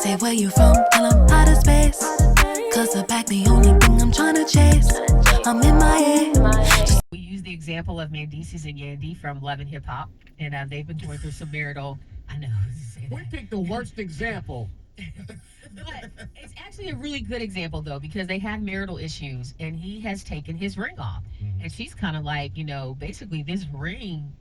Say where you from, tell them outer space. Cause the back the only thing I'm trying to chase. I'm in my head. We use the example of Mendeecees and Yandy from Love and Hip Hop, and they've been going through some marital. I know. We picked the worst example. But it's actually a really good example though, because they had marital issues, and he has taken his ring off, and she's kind of like, basically this ring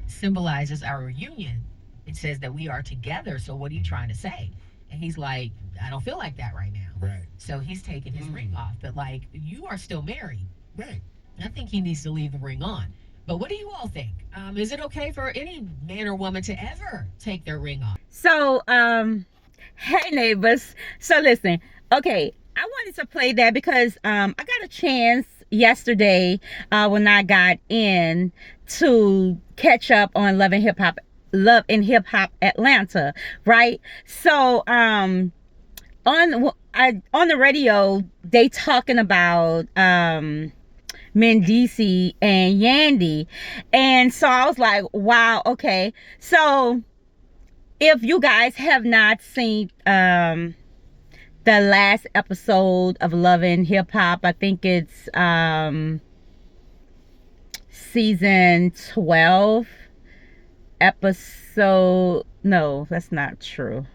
symbolizes our union. It says that we are together. So what are you trying to say? And he's like, I don't feel like that right now. Right. So he's taking his ring off, but like, you are still married. Right. I think he needs to leave the ring on. But what do you all think? Is it okay for any man or woman to ever take their ring off? So, hey neighbors. So listen, okay, I wanted to play that because I got a chance yesterday when I got in to catch up on Love and Hip Hop Atlanta, right? So on the radio they talking about Mendeecees and Yandy, and so I was like, wow, okay. So if you guys have not seen the last episode of Love and Hip Hop, I think it's season 12 episode, no, that's not true,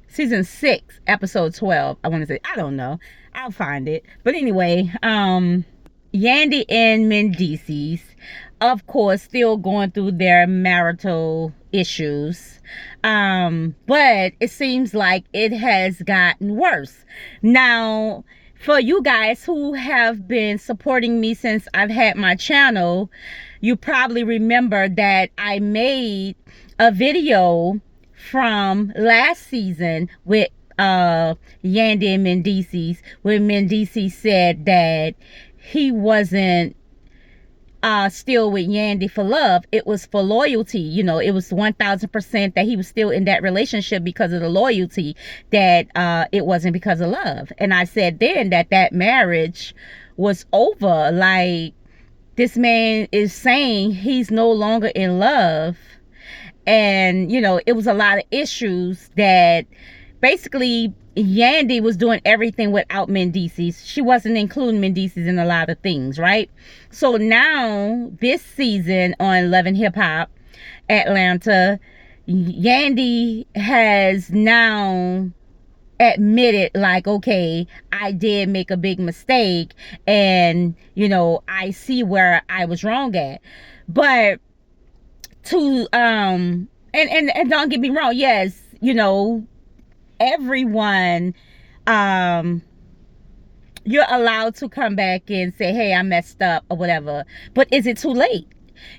season 6 episode 12, I want to say, I don't know, I'll find it. But anyway, Yandy and Mendeecees, of course, still going through their marital issues, but it seems like it has gotten worse. Now, for you guys who have been supporting me since I've had my channel, you probably remember that I made a video from last season with Yandy and Mendeecees, where Mendeecees said that he wasn't still with Yandy for love. It was for loyalty. It was 1000% that he was still in that relationship because of the loyalty, that it wasn't because of love. And I said then that marriage was over. Like, this man is saying he's no longer in love, and it was a lot of issues that basically Yandy was doing everything without Mendeecees. She wasn't including Mendeecees in a lot of things, right? So now this season on Love and Hip Hop Atlanta, Yandy has now admitted, like, okay, I did make a big mistake, and I see where I was wrong at. But to and don't get me wrong, yes, everyone, you're allowed to come back and say, hey, I messed up or whatever, but is it too late?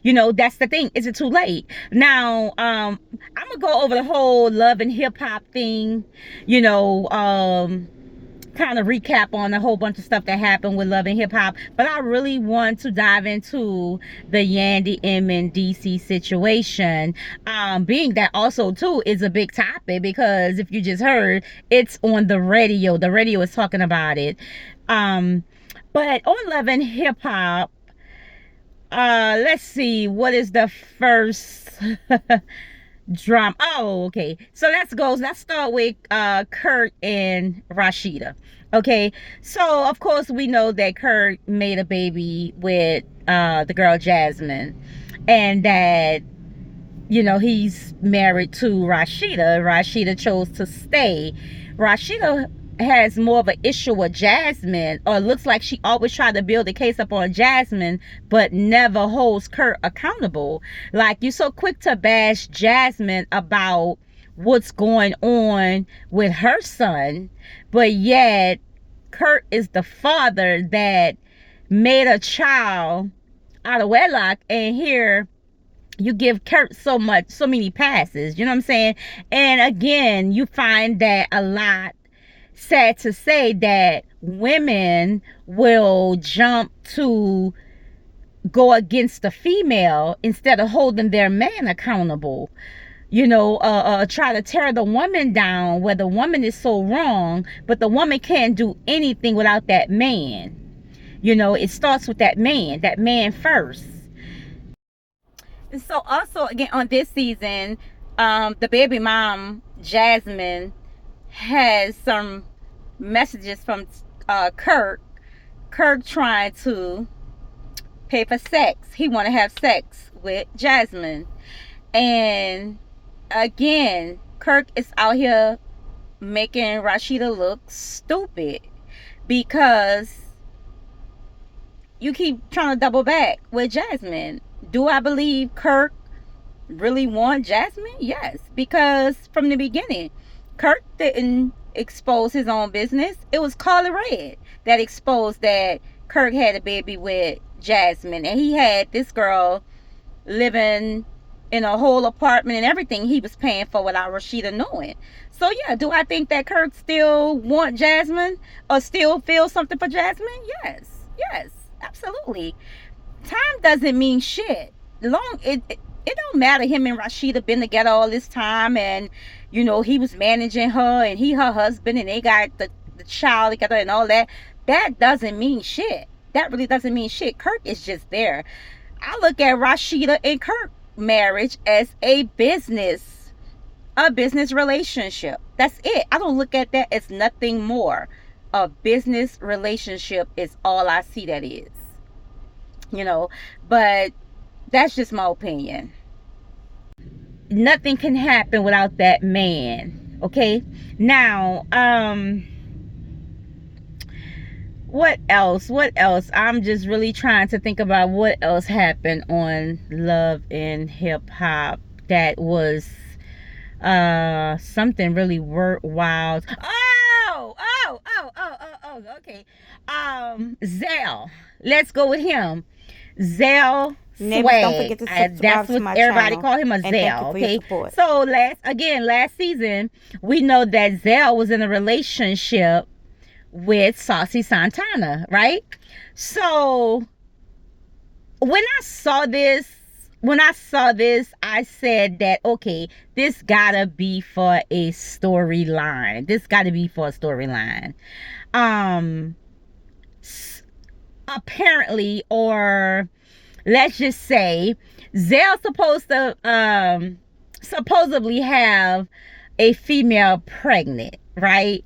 That's the thing. Is it too late? Now, I'm gonna go over the whole Love and Hip Hop thing, kind of recap on a whole bunch of stuff that happened with Love and Hip Hop, but I really want to dive into the Yandy and Mendeecees situation, being that also too is a big topic, because if you just heard, it's on the radio is talking about it. But on Love and Hip Hop, let's see, what is the first drama? Oh, okay, so let's start with Kurt and Rashida. Okay, so of course we know that Kurt made a baby with the girl Jasmine, and that he's married to Rashida. Rashida chose to stay. Rashida has more of an issue with Jasmine, or looks like she always tried to build a case up on Jasmine, but never holds Kurt accountable. Like, you're so quick to bash Jasmine about what's going on with her son, but yet Kurt is the father that made a child out of wedlock, and here you give Kurt so many passes, you know what I'm saying? And again, you find that a lot, sad to say, that women will jump to go against the female instead of holding their man accountable. Try to tear the woman down where the woman is so wrong, but the woman can't do anything without that man. It starts with that man first. And so also, again, on this season, the baby mom, Jasmine, has some messages from Kirk. Kirk trying to pay for sex. He want to have sex with Jasmine. And again, Kirk is out here making Rashida look stupid because you keep trying to double back with Jasmine. Do I believe Kirk really want Jasmine? Yes, because from the beginning, Kirk didn't expose his own business. It was Carly Red that exposed that Kirk had a baby with Jasmine, and he had this girl living in a whole apartment and everything he was paying for without Rashida knowing. So yeah, do I think that Kirk still want Jasmine or still feel something for Jasmine? Yes, absolutely. Time doesn't mean shit. It don't matter. Him and Rashida been together all this time, and you know he was managing her, and he her husband, and they got the child together and all that. That doesn't mean shit. That really doesn't mean shit. Kirk is just there. I look at Rashida and Kirk marriage as a business relationship. That's it. I don't look at that as nothing more. A business relationship is all I see that is. You know, but that's just my opinion. Nothing can happen without that man. Okay? Now, what else? I'm just really trying to think about what else happened on Love and Hip Hop that was something really worthwhile. Okay. Zell. Let's go with him. Zell Neighbors, Swag. don't forget to subscribe That's to what my everybody channel. call him, a And thank you Zell. for your Okay. support. So last season, we know that Zell was in a relationship with Saucy Santana, right? So when I saw this, I said that, okay, this gotta be for a storyline. Apparently, or let's just say, Zell's supposed to supposedly have a female pregnant, right?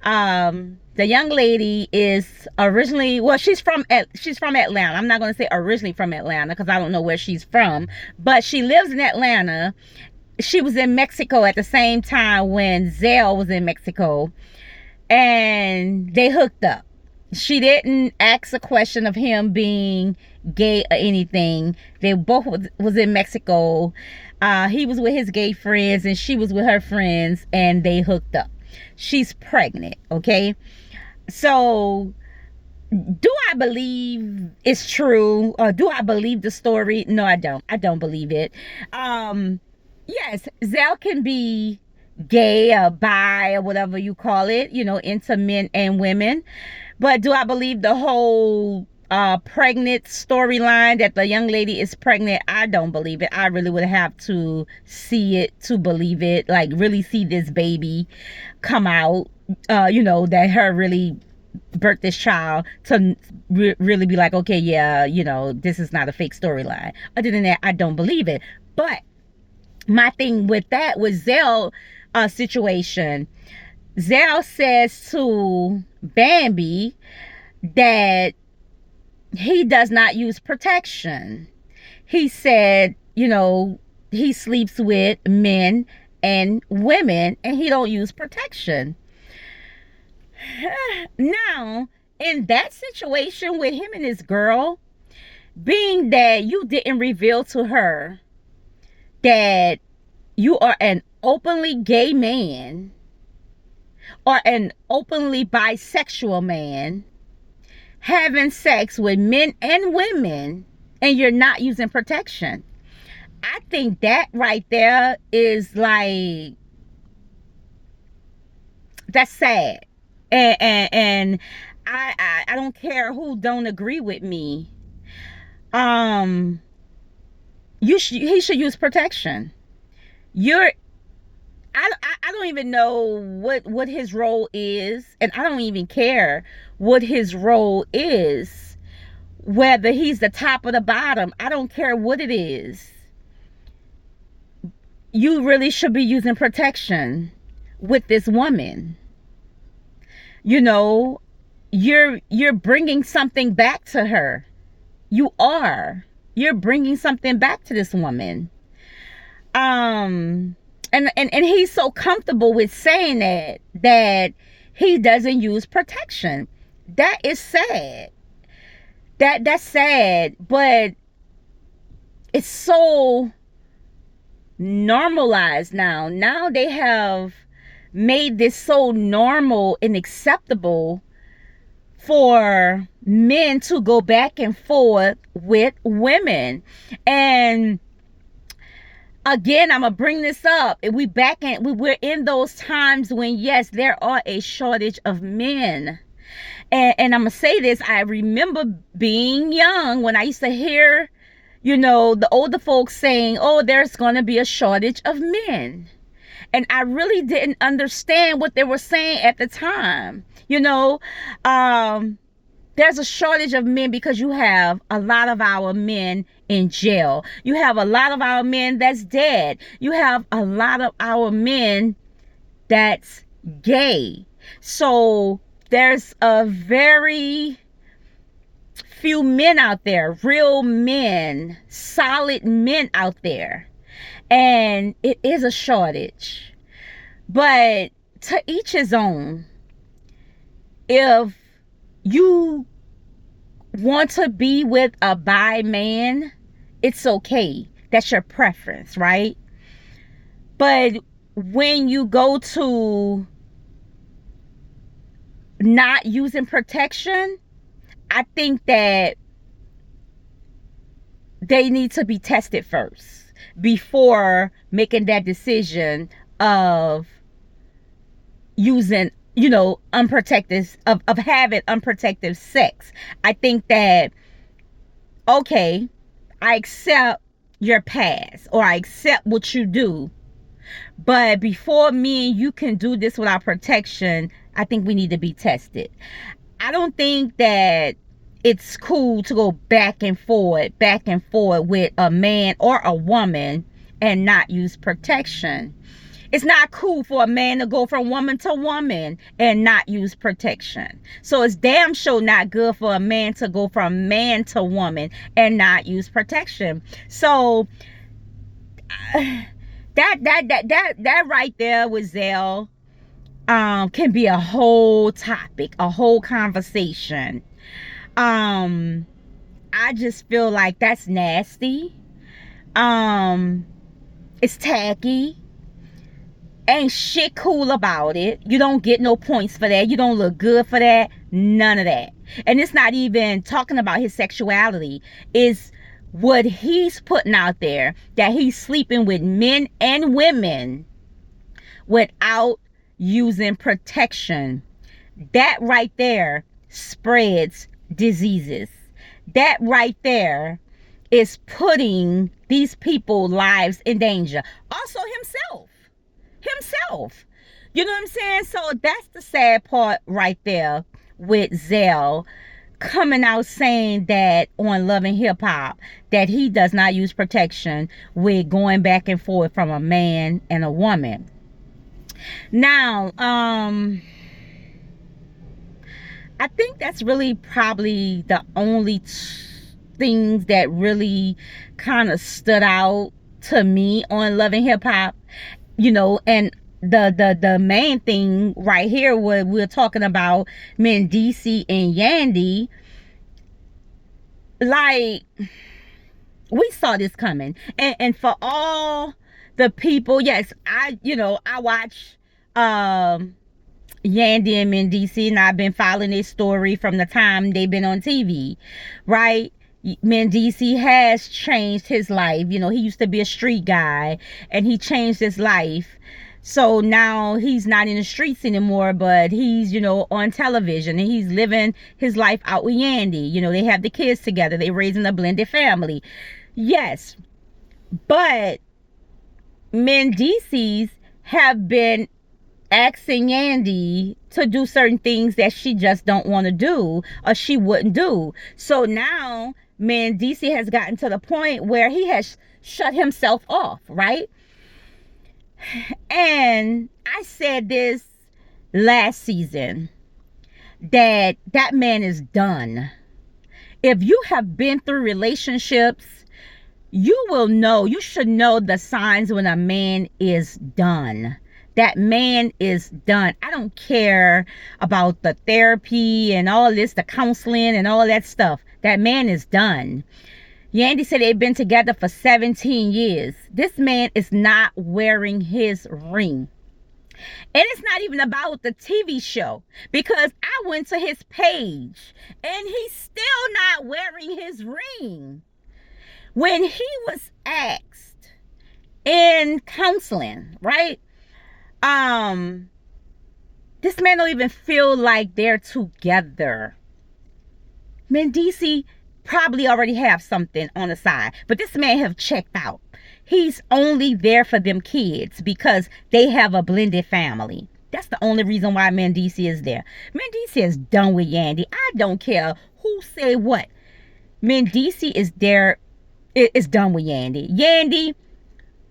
The young lady is originally, well, she's from Atlanta. I'm not going to say originally from Atlanta because I don't know where she's from, but she lives in Atlanta. She was in Mexico at the same time when Zell was in Mexico, and they hooked up. She didn't ask a question of him being gay or anything. They both was in Mexico. He was with his gay friends and she was with her friends, and they hooked up. She's pregnant, okay? So do I believe it's true, or do I believe the story? No, I don't believe it. Yes, Zell can be gay or bi or whatever you call it, you know, into men and women. But do I believe the whole pregnant storyline, that the young lady is pregnant? I don't believe it. I really would have to see it to believe it, like really see this baby come out, you know, that her really birthed this child, to really be like, okay, yeah, you know, this is not a fake storyline. Other than that, I don't believe it. But my thing with that was Zell situation. Zell says to Bambi that he does not use protection. He said, you know, he sleeps with men and women and he don't use protection. Now, in that situation with him and his girl, being that you didn't reveal to her that you are an openly gay man or an openly bisexual man having sex with men and women, and you're not using protection, I think that right there is like, that's sad. And I don't care who don't agree with me. He should use protection. I don't even know what his role is, and I don't even care what his role is, whether he's the top or the bottom. I don't care what it is. you really should be using protection with this woman. You know, you're bringing something back to her. You're bringing something back to this woman. And he's so comfortable with saying that he doesn't use protection. That is sad. That's sad, but it's so normalized now. Now they have made this so normal and acceptable for men to go back and forth with women. And again, I'm gonna bring this up. We're in those times when, yes, there are a shortage of men. And I'm gonna say this, I remember being young when I used to hear, the older folks saying, oh, there's gonna be a shortage of men. And I really didn't understand what they were saying at the time. There's a shortage of men because you have a lot of our men in jail. You have a lot of our men that's dead. You have a lot of our men that's gay. So there's a very few men out there, real men, solid men out there. And it is a shortage. But to each his own. If you want to be with a bi man, it's okay. That's your preference, right? But when you go to not using protection, I think that they need to be tested first before making that decision of using, unprotected, of having unprotected sex. I think that, okay, I accept your past, or I accept what you do, but before me and you can do this without protection, I think we need to be tested. I don't think that it's cool to go back and forth with a man or a woman and not use protection. It's not cool for a man to go from woman to woman and not use protection. So it's damn sure not good for a man to go from man to woman and not use protection. So that right there with Zell can be a whole topic, a whole conversation. I just feel like that's nasty. It's tacky. Ain't shit cool about it. You don't get no points for that. You don't look good for that. None of that. And it's not even talking about his sexuality. It's what he's putting out there, that he's sleeping with men and women without using protection. That right there spreads diseases. That right there is putting these people's lives in danger. Also himself. You know what I'm saying? So that's the sad part right there with Zell coming out saying that on Love and Hip Hop that he does not use protection with going back and forth from a man and a woman. Now, I think that's really probably the only things that really kind of stood out to me on Love and Hip Hop. And the main thing right here, where we're talking about Mendeecees and Yandy, like, we saw this coming. And for all the people, yes, I watch Yandy and Mendeecees, and I've been following this story from the time they've been on TV, right? Mendeecees has changed his life. He used to be a street guy, and he changed his life. So now he's not in the streets anymore, but he's, on television, and he's living his life out with Yandy. They have the kids together. They're raising a blended family. Yes. But Mendeecees have been asking Yandy to do certain things that she just don't want to do, or she wouldn't do. So now Mendeecees has gotten to the point where he has shut himself off, right? And I said this last season, that man is done. If you have been through relationships, you should know the signs when a man is done. That man is done. I don't care about the therapy and all this, the counseling and all that stuff. That man is done. Yandy said they've been together for 17 years. This man is not wearing his ring. And it's not even about the TV show, because I went to his page and he's still not wearing his ring. When he was asked in counseling, right? This man don't even feel like they're together. Mendeecees probably already have something on the side, but this man have checked out. He's only there for them kids because they have a blended family. That's the only reason why Mendeecees is there. Mendeecees is done with Yandy. I don't care who say what. Mendeecees is there. It's done with Yandy. Yandy,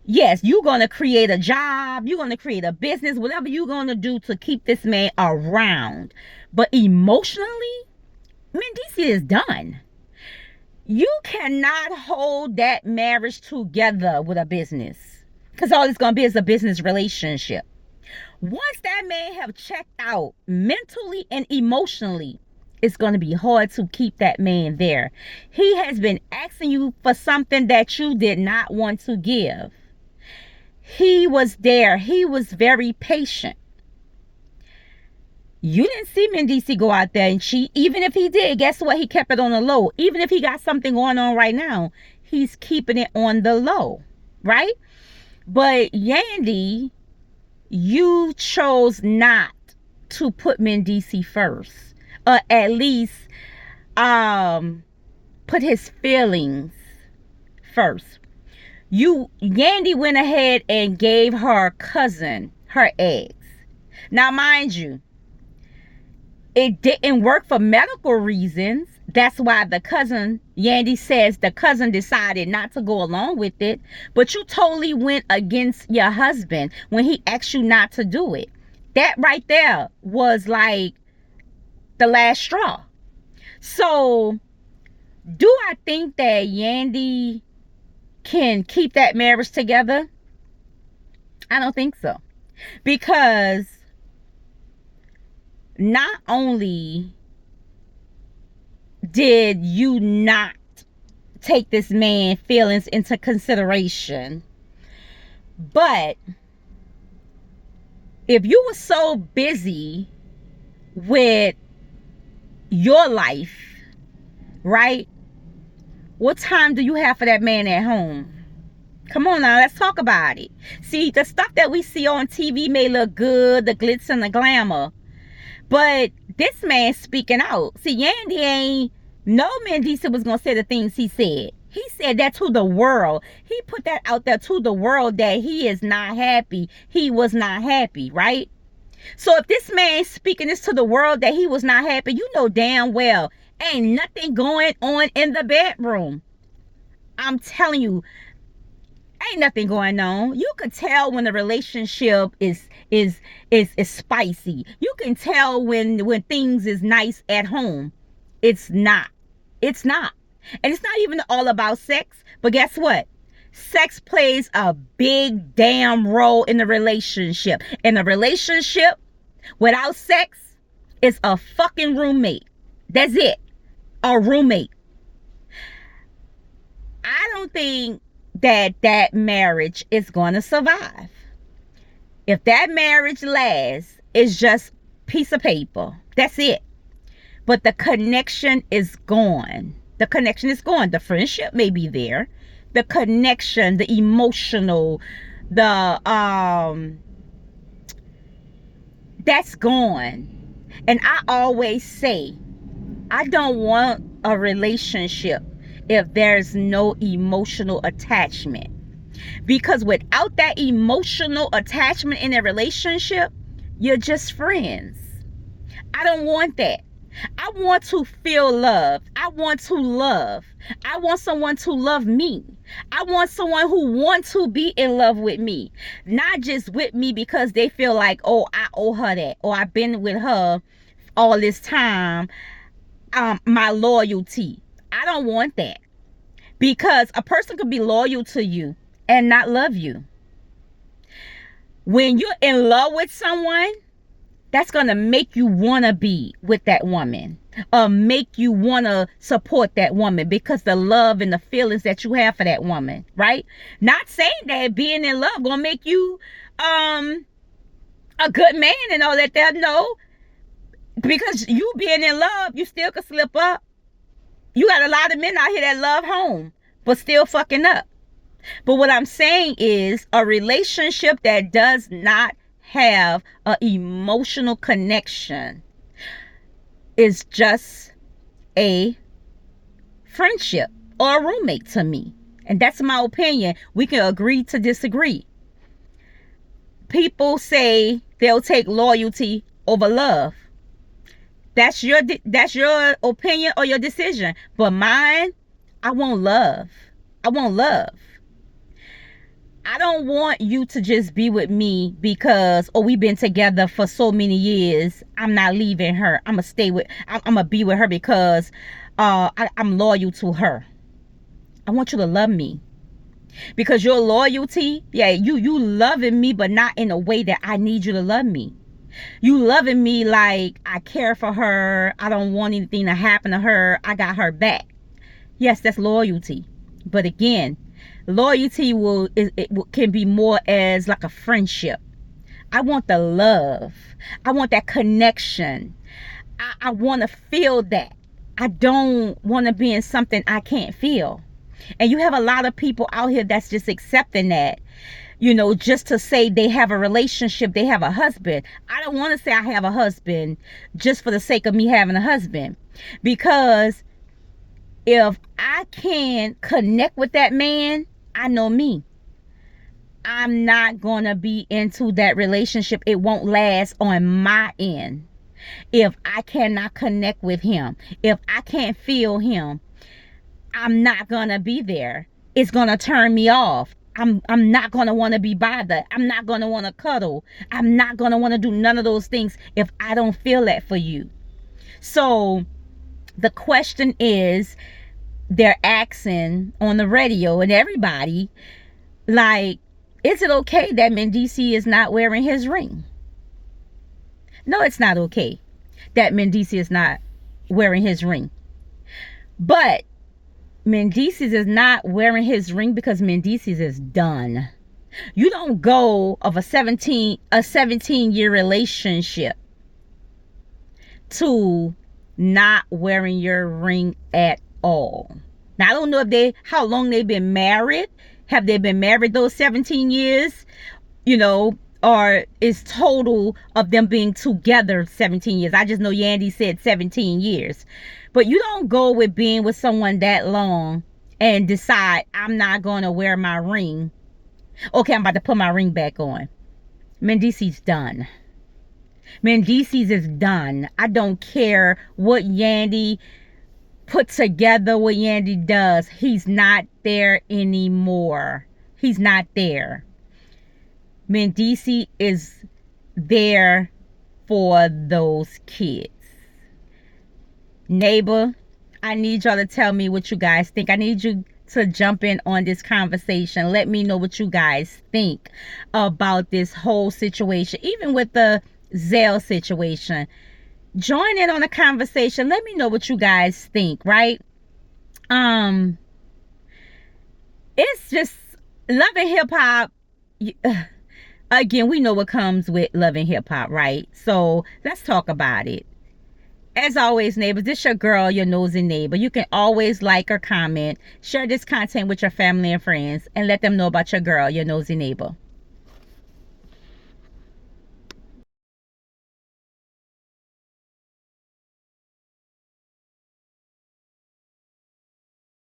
yes, you're going to create a job. You're going to create a business. Whatever you're going to do to keep this man around. But emotionally, Mendeecees is done. You cannot hold that marriage together with a business, because all it's going to be is a business relationship. Once that man have checked out mentally and emotionally, it's going to be hard to keep that man there. He has been asking you for something that you did not want to give. He was there. He was very patient. You didn't see Mendeecees go out there and cheat. Even if he did, guess what? He kept it on the low. Even if he got something going on right now, he's keeping it on the low, right? But Yandy, you chose not to put Mendeecees first, or at least put his feelings first. Yandy went ahead and gave her cousin her eggs. Now, mind you, it didn't work for medical reasons. That's why the cousin, Yandy says the cousin decided not to go along with it. But you totally went against your husband when he asked you not to do it. That right there was like the last straw. So, do I think that Yandy can keep that marriage together? I don't think so. Because not only did you not take this man's feelings into consideration, but if you were so busy with your life, right? What time do you have for that man at home? Come on now, let's talk about it. See, the stuff that we see on TV may look good, the glitz and the glamour, but this man speaking out. See, Yandy ain't no Mendeecees was gonna say the things he said. He said that to the world. He put that out there to the world that he is not happy. He was not happy, right? So if this man speaking this to the world that he was not happy, you know damn well ain't nothing going on in the bedroom. I'm telling you, ain't nothing going on. You could tell when the relationship is spicy. You can tell when things is nice at home. It's not. It's not. And it's not even all about sex. But guess what? Sex plays a big damn role in the relationship. In a relationship without sex is a fucking roommate. That's it. A roommate. I don't think that marriage is going to survive. If that marriage lasts, it's just piece of paper. That's it. But the connection is gone. The connection is gone. The friendship may be there. The connection, the emotional, that's gone. And I always say, I don't want a relationship if there's no emotional attachment. Because without that emotional attachment in a relationship, you're just friends. I don't want that. I want to feel loved. I want to love. I want someone to love me. I want someone who wants to be in love with me. Not just with me because they feel like, oh, I owe her that. Or I've been with her all this time. My loyalty. I don't want that. Because a person could be loyal to you and not love you. When you're in love with someone, that's going to make you want to be with that woman, or make you want to support that woman because the love and the feelings that you have for that woman, right? Not saying that being in love going to make you a good man and all that. No, because you being in love, you still could slip up. You got a lot of men out here that love home, but still fucking up. But what I'm saying is a relationship that does not have an emotional connection is just a friendship or a roommate to me. And that's my opinion. We can agree to disagree. People say they'll take loyalty over love. That's your opinion or your decision. But mine, I want love. I want love. I don't want you to just be with me because, oh, we've been together for so many years. I'm not leaving her. I'm gonna be with her because I'm loyal to her. I want you to love me. Because your loyalty, yeah, you loving me, but not in a way that I need you to love me. You loving me like I care for her. I don't want anything to happen to her. I got her back. Yes, that's loyalty. But again, loyalty can be more as like a friendship. I want the love. I want that connection. I want to feel that. I don't want to be in something I can't feel. And you have a lot of people out here that's just accepting that, you know, just to say they have a relationship, they have a husband. I don't want to say I have a husband just for the sake of me having a husband. Because if I can connect with that man, I know me. I'm not going to be into that relationship. It won't last on my end. If I cannot connect with him, if I can't feel him, I'm not going to be there. It's going to turn me off. I'm not going to want to be bothered. I'm not going to want to cuddle. I'm not going to want to do none of those things if I don't feel that for you. So the question is, they're asking on the radio and everybody, like, is it okay that Mendeecees is not wearing his ring? No, it's not okay that Mendeecees is not wearing his ring. But Mendeecees is not wearing his ring because Mendeecees is done. You don't go of a 17-year relationship to not wearing your ring at all. Now, I don't know how long they've been married. Have they been married those 17 years? You know, or is total of them being together 17 years? I just know Yandy said 17 years. But you don't go with being with someone that long and decide, I'm not going to wear my ring. Okay, I'm about to put my ring back on. Mendeecees done. Mendeecees is done. I don't care what Yandy put together, what Yandy does. He's not there anymore. He's not there. Mendeecees is there for those kids. Neighbor, I need y'all to tell me what you guys think. I need you to jump in on this conversation. Let me know what you guys think about this whole situation, even with the Zelle situation. Join in on the conversation. Let me know what you guys think, right? It's just Love and Hip Hop. Again, we know what comes with Love and Hip Hop, right? So let's talk about it. As always, neighbors, this your girl, your nosy neighbor. You can always like or comment, share this content with your family and friends, and let them know about your girl, your nosy neighbor.